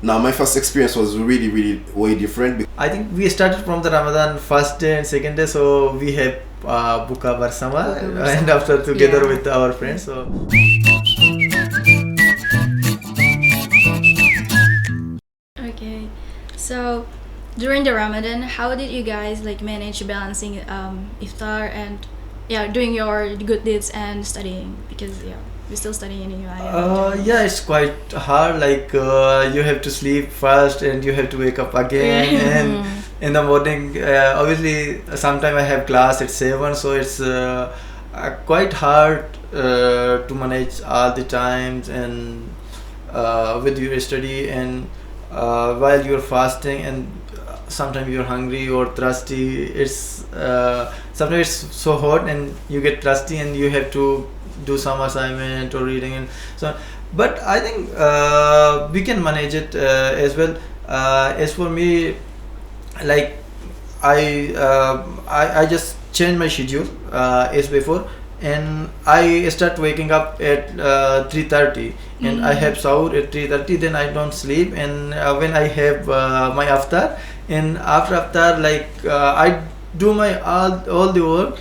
Now, my first experience was really, really way different. I think we started from the Ramadan first day and second day, so we have buka bersama, and after together with our friends. So Okay, so during the Ramadan, how did you guys like manage balancing iftar and doing your good deeds and studying? Because we're still studying in UI. yeah, it's quite hard. Like you have to sleep first, and you have to wake up again, and in the morning, obviously, sometime I have class at 7, so it's quite hard to manage all the times and with your study and while you're fasting, and sometimes you're hungry or thirsty. It's sometimes it's so hot and you get thirsty and you have to do some assignment or reading and so on. But I think we can manage it as well. As for me, like I just change my schedule as before, and I start waking up at 3:30, and I have sahur at 3:30. Then I don't sleep, and when I have my aftar, and after aftar, like I do my all the work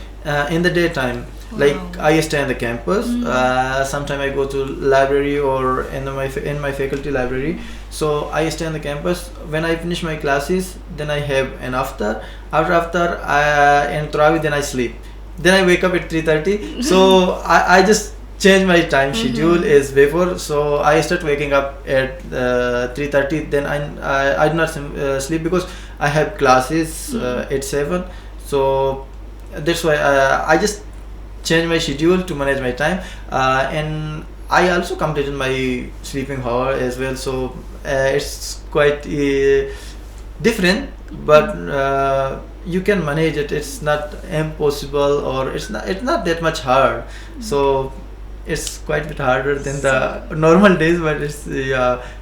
in the daytime. Like I stay in the campus. Sometimes I go to library or in my faculty library. So I stay on the campus. When I finish my classes, then I have an aftar. After and Tarawih, then I sleep. Then I wake up at 3:30. So I just change my time schedule as before. So I start waking up at 3:30. Then I do not sleep because I have classes at 7. So that's why I just change my schedule to manage my time, and I also completed my sleeping hour as well. So it's quite different, but you can manage it. It's not impossible, or it's not that much hard. So it's quite a bit harder than the normal days, but it's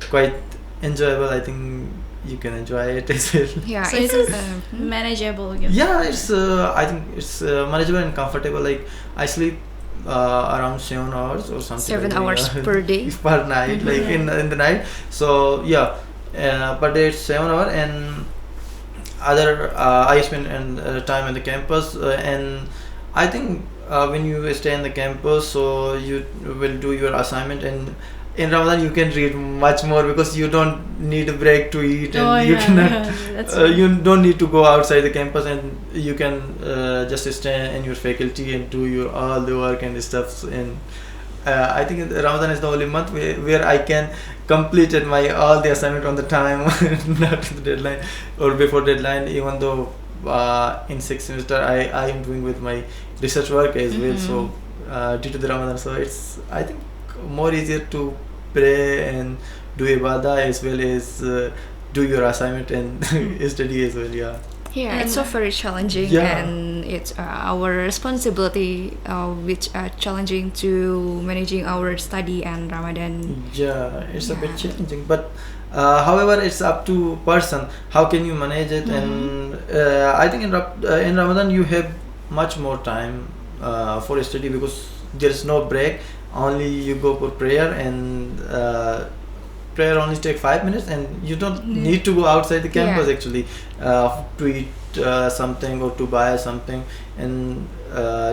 quite enjoyable. I think you can enjoy it as well. Yeah, so it's manageable. Yeah, it's I think it's manageable and comfortable. Like I sleep around 7 hours or something. 7 hours per day. Per night, like in the night. So yeah, per day it's 7 hours, and other I spend time in the campus, and I think when you stay in the campus, so you will do your assignment, and in Ramadan you can read much more because you don't need a break to eat, and you cannot you don't need to go outside the campus, and you can just stay in your faculty and do your all the work and stuff. And I think Ramadan is the only month where I can complete my all the assignment on the time, not the deadline or before deadline, even though in 6th semester I am doing with my research work as well. So due to the Ramadan, so it's I think more easier to pray and do ibadah as well as do your assignment and study as well. Yeah, it's so very challenging, and it's our responsibility which are challenging to managing our study and Ramadan. Yeah, it's a bit challenging, but however, it's up to person. How can you manage it? And I think in Ramadan you have much more time for study because there is no break. Only you go for prayer, and prayer only take 5 minutes, and you don't need to go outside the campus actually to eat something or to buy something, and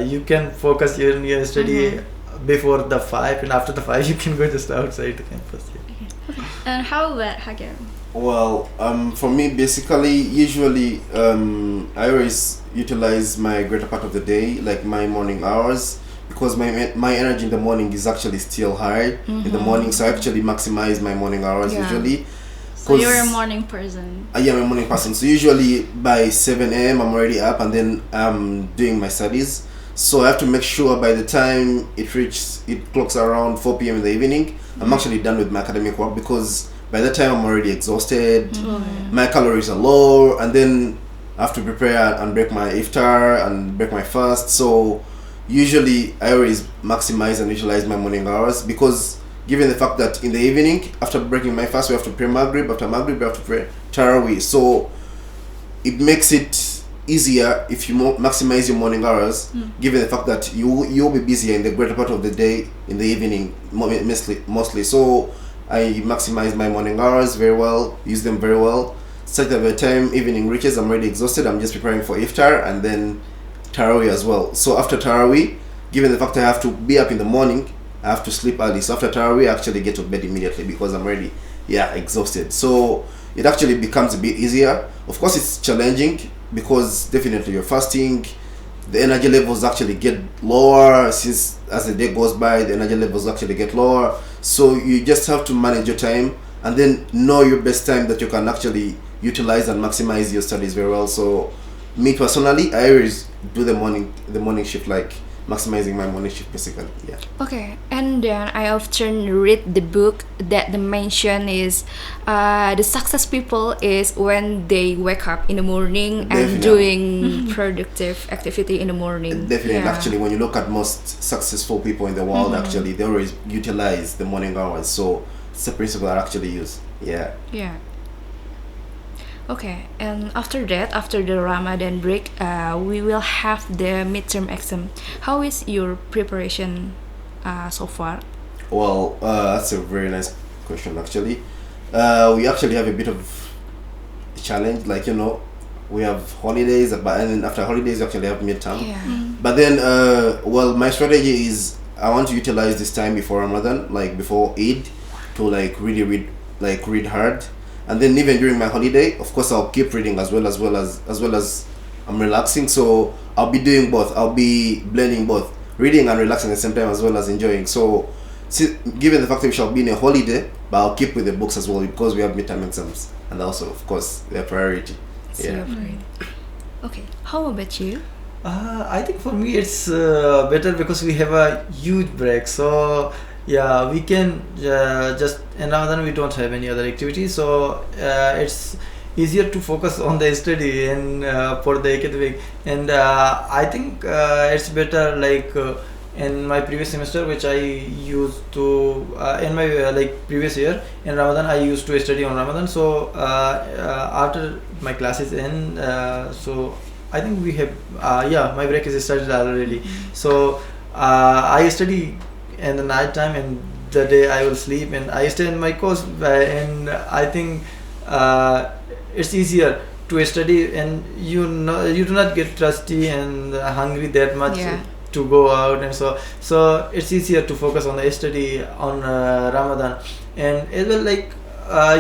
you can focus your study before the 5, and after the 5 you can go just outside the campus. And how about Hakim? Well, for me, basically, usually I always utilize my greater part of the day, like my morning hours, because my energy in the morning is actually still high in the morning, so I actually maximize my morning hours usually. So you're a morning person. I am a morning person, so usually by 7 a.m. I'm already up, and then I'm doing my studies. So I have to make sure by the time it clocks around 4 p.m. in the evening, I'm actually done with my academic work, because by that time I'm already exhausted, my calories are low, and then I have to prepare and break my iftar and break my fast. So usually I always maximize and utilize my morning hours, because given the fact that in the evening, after breaking my fast, we have to pray Maghrib, after Maghrib we have to pray Tarawih. So it makes it easier if you maximize your morning hours, given the fact that you'll be busier in the greater part of the day in the evening mostly. So I maximize my morning hours very well, use them very well, such that by the time evening reaches, I'm already exhausted. I'm just preparing for iftar and then Tarawih as well. So after Tarawih, given the fact I have to be up in the morning, I have to sleep early. So after Tarawih, I actually get to bed immediately because I'm already, exhausted. So it actually becomes a bit easier. Of course, it's challenging because definitely you're fasting. The energy levels actually get lower since as the day goes by, the energy levels actually get lower. So you just have to manage your time and then know your best time that you can actually utilize and maximize your studies very well. So me personally, I always do the morning shift, like maximizing my morning shift basically. Yeah. Okay, and then I often read the book that the mention is the success people is when they wake up in the morning and Definitely. doing productive activity in the morning. Definitely. Yeah. Actually, when you look at most successful people in the world, actually, they always utilize the morning hours. So it's a principle I actually use. Yeah. Yeah. Okay, and after that, after the Ramadan break, we will have the midterm exam. How is your preparation so far? Well, that's a very nice question actually. We actually have a bit of a challenge, like we have holidays, but and then after holidays we actually have midterm. Yeah. But then, well, my strategy is I want to utilize this time before Ramadan, like before Eid, to like really read hard, and then even during my holiday, of course, I'll keep reading as well as I'm relaxing. So I'll be doing both. I'll be blending both reading and relaxing at the same time as well as enjoying. So, given the fact that we shall be in a holiday, but I'll keep with the books as well because we have midterm exams, and also, of course, their priority. So you're afraid. Okay, how about you? I think for me it's better because we have a huge break. So yeah, we can just in Ramadan we don't have any other activity. So it's easier to focus on the study and for the academic. And I think it's better like in my previous semester, which I used to in my previous year in Ramadan, I used to study on Ramadan. So after my classes end, so I think we have my break is started already. So I study in the night time, and the day I will sleep and I stay in my course, and I think it's easier to study, and you do not get thirsty and hungry that much. Yeah. To go out, and so it's easier to focus on the study on Ramadan. And it will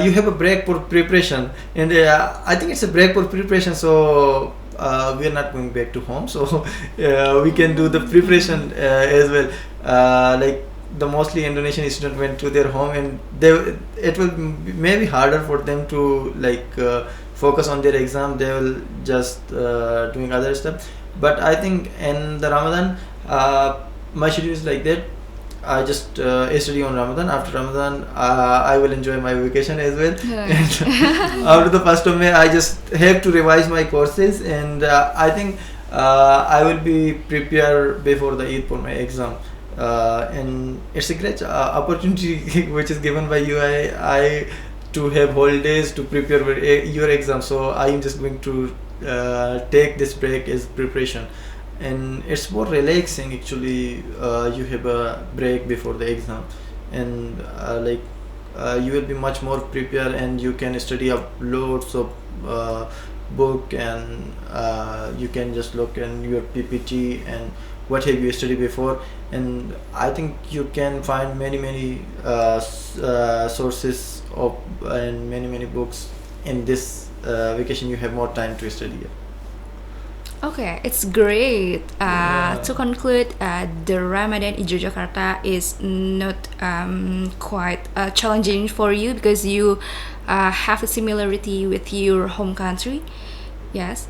you have a break for preparation, and I think it's a break for preparation. So we are not going back to home, so we can do the preparation as well. The mostly Indonesian students went to their home, and it will maybe harder for them to focus on their exam. They will just doing other stuff. But I think in the Ramadan, my schedule is like that. I just study on Ramadan. After Ramadan, I will enjoy my vacation as well. And after the 1st of May, I just have to revise my courses, and I think I will be prepared before the Eid for my exam. And it's a great opportunity which is given by UI to have holidays to prepare for your exam. So I am just going to take this break as preparation, and it's more relaxing actually. You have a break before the exam, and you will be much more prepared, and you can study up loads of book, and you can just look in your PPT and what have you studied before. And I think you can find many sources of and many books in this vacation. You have more time to study. Okay, it's great. To conclude, the Ramadan in Yogyakarta is not quite challenging for you because you have a similarity with your home country. Yes,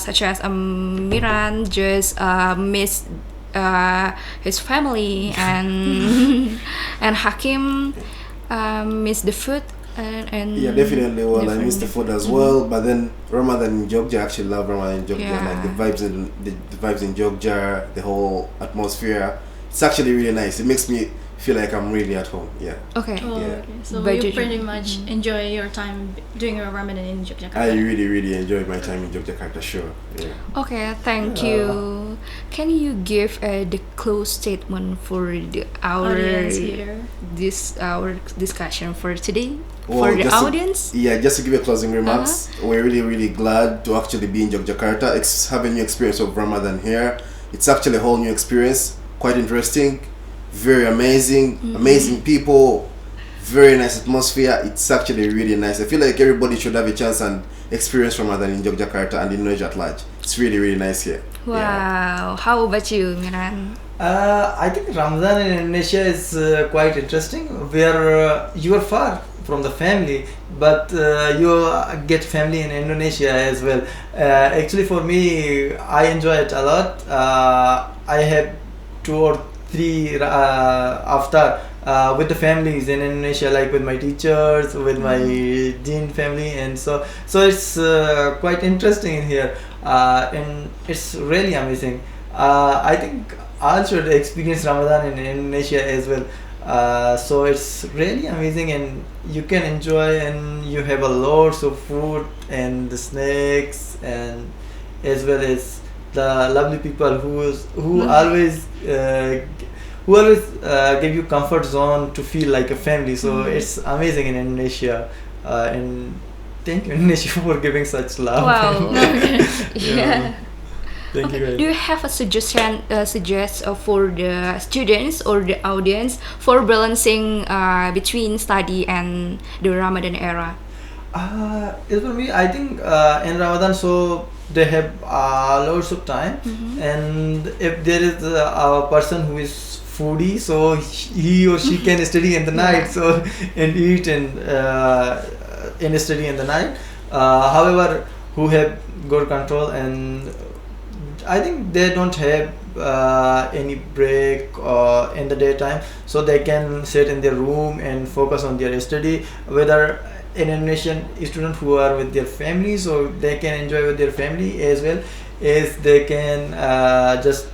such as Miran just missed his family, and and Hakim missed the food. And Yeah, definitely. Well, I miss the food as well. But then Ramadan in Jogja, I actually love Ramadan in Jogja. Yeah. Like the vibes in Jogja, the whole atmosphere. It's actually really nice. It makes me feel like I'm really at home. Yeah. Okay. Oh, Yeah. okay. So Budget- you pretty much enjoy your time doing your Ramadan in Yogyakarta. I really enjoyed my time in Yogyakarta. Sure. Yeah. Okay, thank you. Can you give the close statement for our Audience here. our discussion for today Well, for the just to- audience? Yeah, just to give you closing remarks, we're really glad to actually be in Yogyakarta, have a new experience of Ramadan here. It's actually a whole new experience, quite interesting, very amazing, amazing people, very nice atmosphere. It's actually really nice. I feel like everybody should have a chance and experience Ramadan in Yogyakarta and Indonesia at large. It's really nice here. Wow. Yeah. How about you, Miran? I think Ramadan in Indonesia is quite interesting. Where you are far from the family, but you get family in Indonesia as well. Actually, for me, I enjoy it a lot. I have 2 or 3 after with the families in Indonesia, like with my teachers, with my dean family, and so it's quite interesting in here, and it's really amazing. I think all should experience Ramadan in Indonesia as well. So it's really amazing, and you can enjoy, and you have a lots of food and the snacks, and as well as the lovely people who always give you comfort zone to feel like a family. So it's amazing in Indonesia, and thank you Indonesia for giving such love. Wow. Yeah. Thank you guys. Do you have a suggestion for the students or the audience for balancing between study and the Ramadan era? As for me, I think in Ramadan, so they have lots of time, and if there is a person who is foodie, so he or she can study in the night, so and eat and study in the night. However, who have good control, and I think they don't have any break in the daytime, so they can sit in their room and focus on their study. Whether an Indonesian student who are with their family, so they can enjoy with their family as well as they can just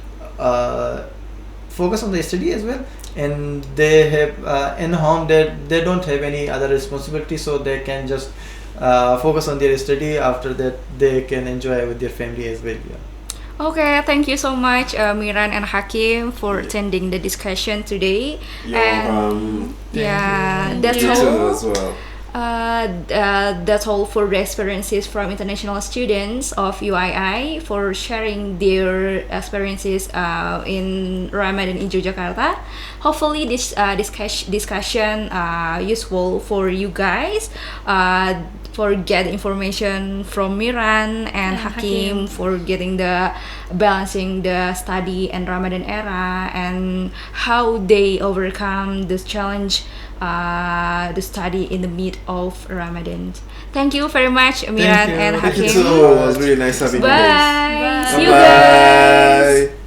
focus on the study as well. And they have in home that they don't have any other responsibility, so they can just focus on their study. After that, they can enjoy with their family as well. Yeah. Okay, thank you so much, Miran and Hakim, for attending the discussion today. That's You all. too as well. That's all for the experiences from international students of UII for sharing their experiences in Ramadan in Yogyakarta. Hopefully this discussion useful for you guys, for get information from Miran and Hakim for getting the balancing the study and Ramadan era and how they overcome this challenge, the study in the mid of Ramadan. Thank you very much, Miran and Thank you. Hakim. Thank you too. It was really nice having you guys. Bye. See you Bye. guys.